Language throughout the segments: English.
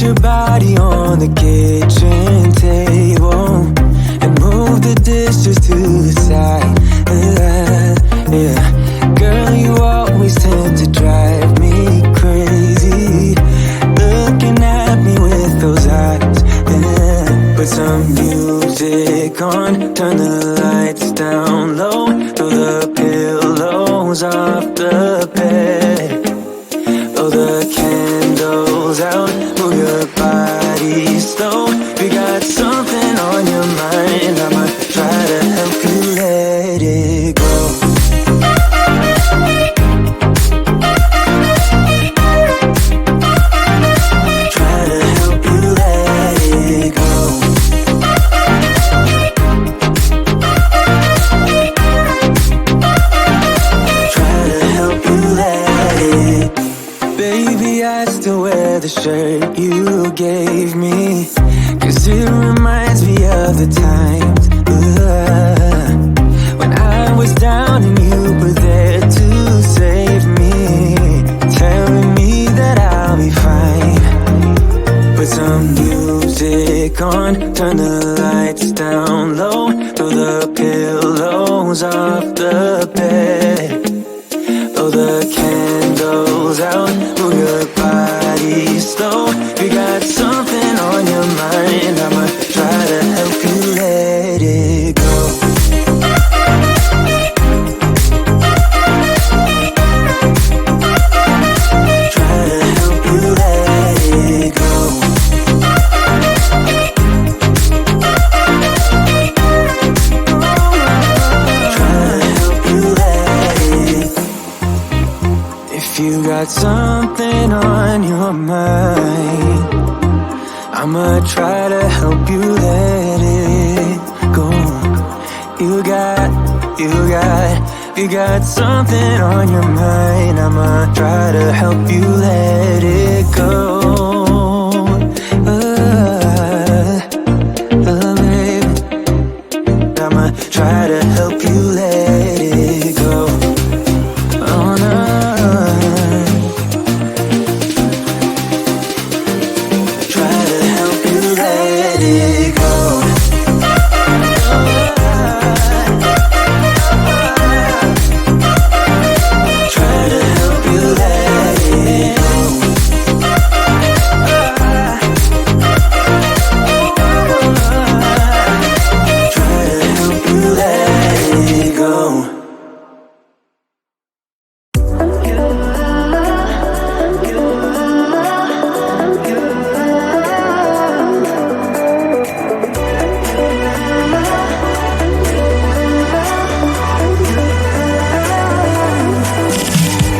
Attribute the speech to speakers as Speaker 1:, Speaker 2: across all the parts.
Speaker 1: your body on the kitchen table and move the dishes to the side. Yeah, girl, you always tend to drive me crazy, looking at me with those eyes. Yeah. Put some music on, turn the lights down low, throw the pillows off the bed, blow the candles out, move your body slow. You got something on your mind, I'ma try to help you let it go. Try to help you let it go. Try to help you let it. Baby, I still wear the shirt you gave me, 'cause it reminds me of the times when I was down and you were there to save me, telling me that I'll be fine. Put some music on, turn the lights down low, throw the pillows off the bed, blow the candles out, move your body slow. You got something on your mind, I'ma try to help you let it go. Try to help you let it go. Try to help you let it. If you got something on your mind, I'ma try to help you let it go. You got something on your mind, I'ma try to help you let it go. Baby, I'ma try to help you let it go. Oh no. Try to help you let it go. Try to help you let it go. Try to help you let it go.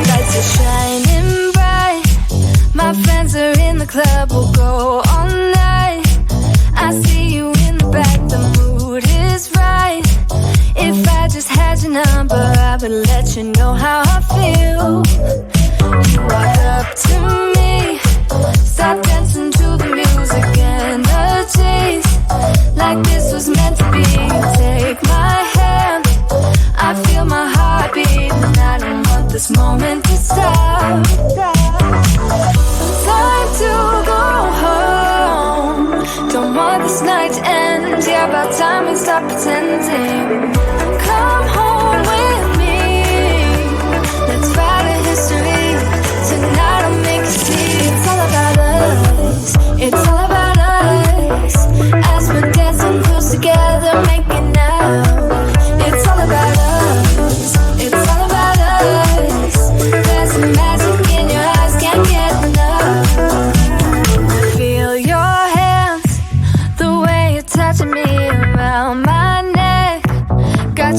Speaker 2: Lights are shining bright. My friends are in the club, we'll go all night. I see you in the back, the mood is right. If I just had your number, I would let you know how I feel. You walk up to me, start dancing to the music and the chase, like this was meant to be. Take my hand, I feel my heart beat, and I don't want this moment to stop. Time to go home, don't want this night to end. Yeah, about time we stop pretending. Come home with me, let's write a history. Tonight I'll make you see it's all about us. It's all about us. As we're dancing close together, making out. It's all about us. It's all about us. There's some magic in your eyes, can't get enough. Feel your hands, the way you're touching me around my neck. Got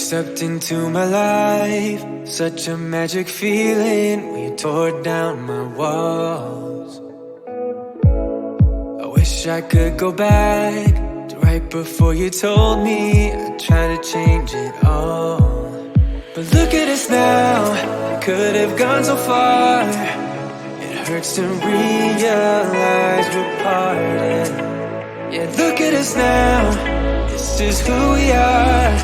Speaker 1: stepped into my life, such a magic feeling when you tore down my walls. I wish I could go back to right before you told me I'd try to change it all. But look at us now, could have gone so far. It hurts to realize we're parted. Yeah, look at us now, this is who we are.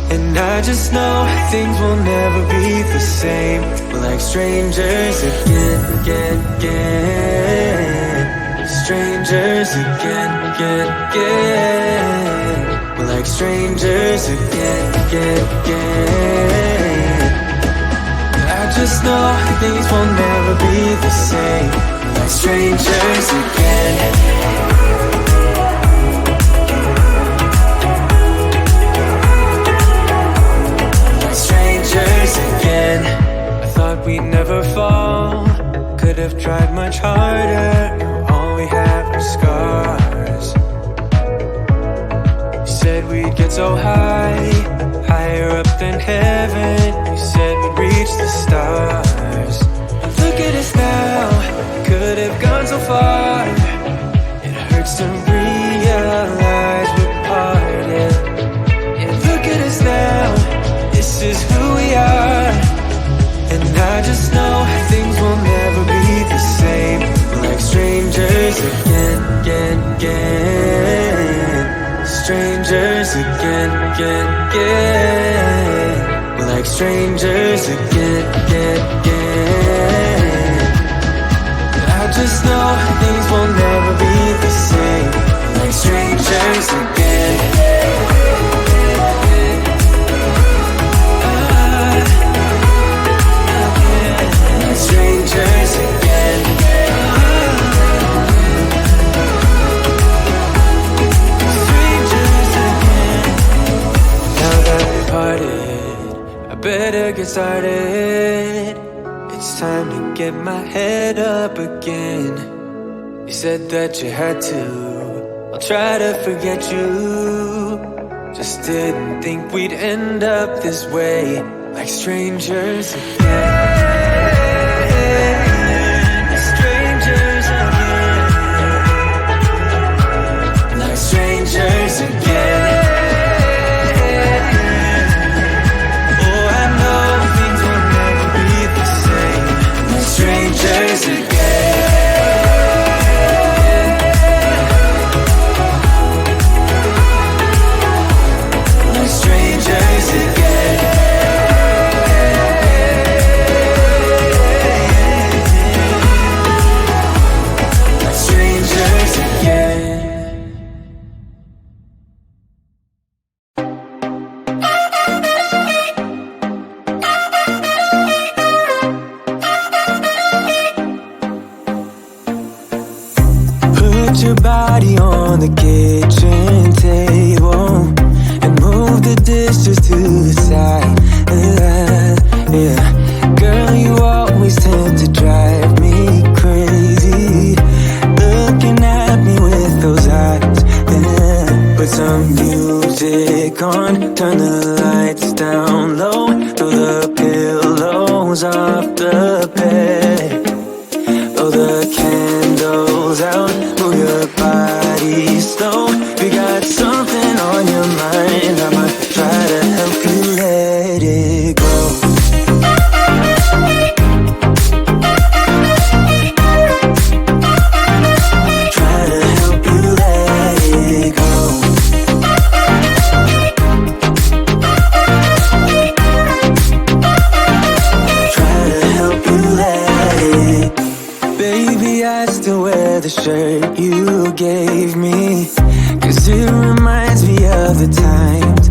Speaker 1: And I just know things will never be the same. We're like strangers again. Strangers again. We're like strangers again. I just know things will never be the same. We're like strangers again. Again, I thought we'd never fall. Could have tried much harder. Now all we have are scars. You said we'd get so high, higher up than heaven. You said we'd reach the stars. But look at us now, could have gone so far. It hurts to realize we're parted. Yeah, look at us now, this is who we are. And I just know things will never be the same. We're like strangers again. Strangers again. We're like strangers again. I just know things will never be the same. We're like strangers again. Strangers again. Strangers again. Now that we parted, I better get started. It's time to get my head up again. You said that you had to, I'll try to forget you. Just didn't think we'd end up this way, like strangers again. Strangers again. Oh, I know things will never be the same. Like strangers again. Like strangers again. Like strangers again. Your body on the kitchen table and move the dishes to the side. Yeah, girl, you always tend to drive me crazy, looking at me with those eyes. Yeah. Put some music on, turn the lights down low, throw the pillows off the bed, blow the candles out. Move your body slow. You got something on your mind. I'ma try to help you let it go. Try to help you let it go. Try to help you let it. Baby, I still wear the shirt you gave me, 'cause it reminds me of the times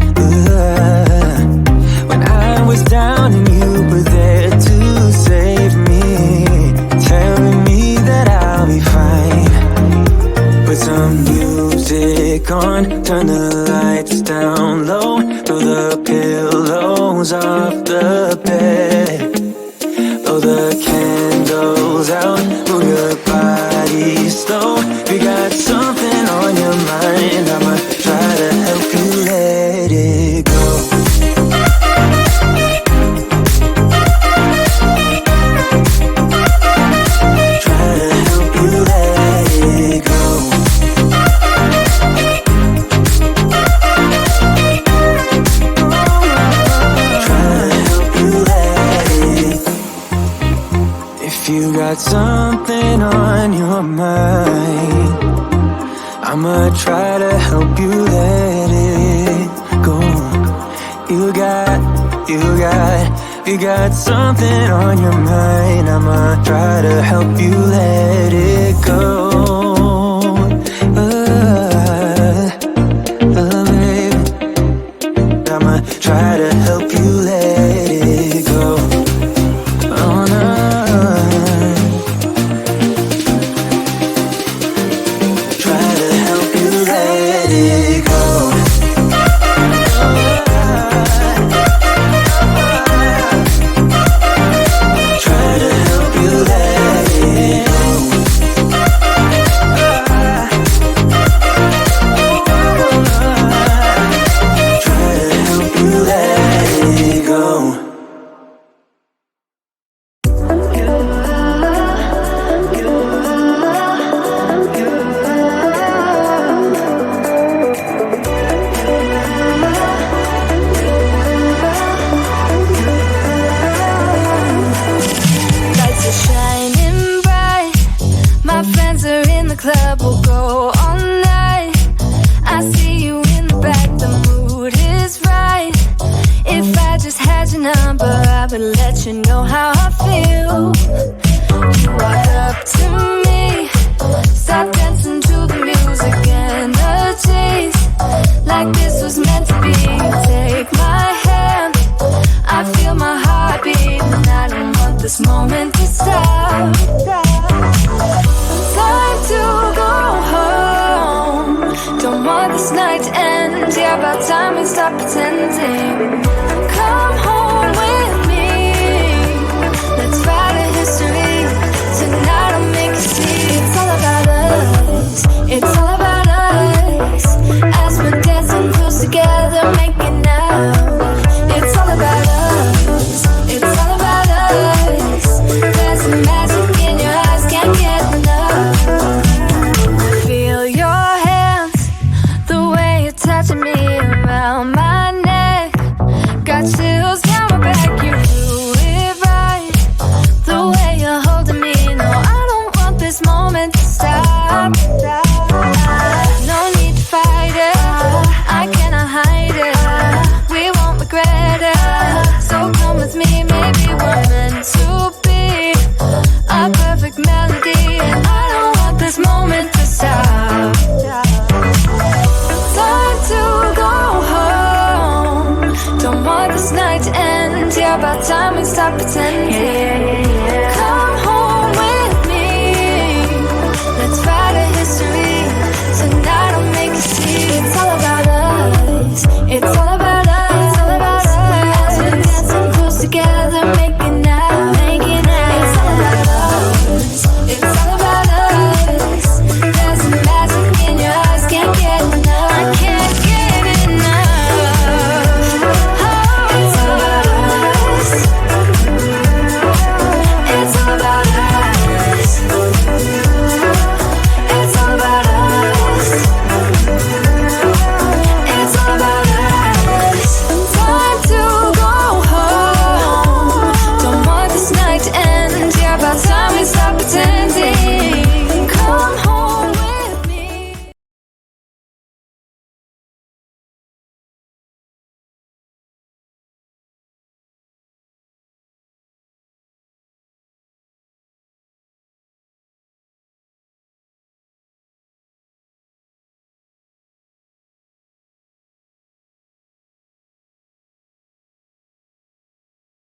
Speaker 1: when I was down and you were there to save me, telling me that I'll be fine. Put some music on, turn the lights down low, throw the pillows off the bed, blow the candles out, move your body slow. You got something on your mind. I'ma try to help you let it go. got something on your mind. I'ma try to help you let it go. You got something on your mind. I'ma try to help you let it go. Baby, I'ma try to help you let it go. Oh no. Try to help you let it go.
Speaker 2: About time we stop pretending.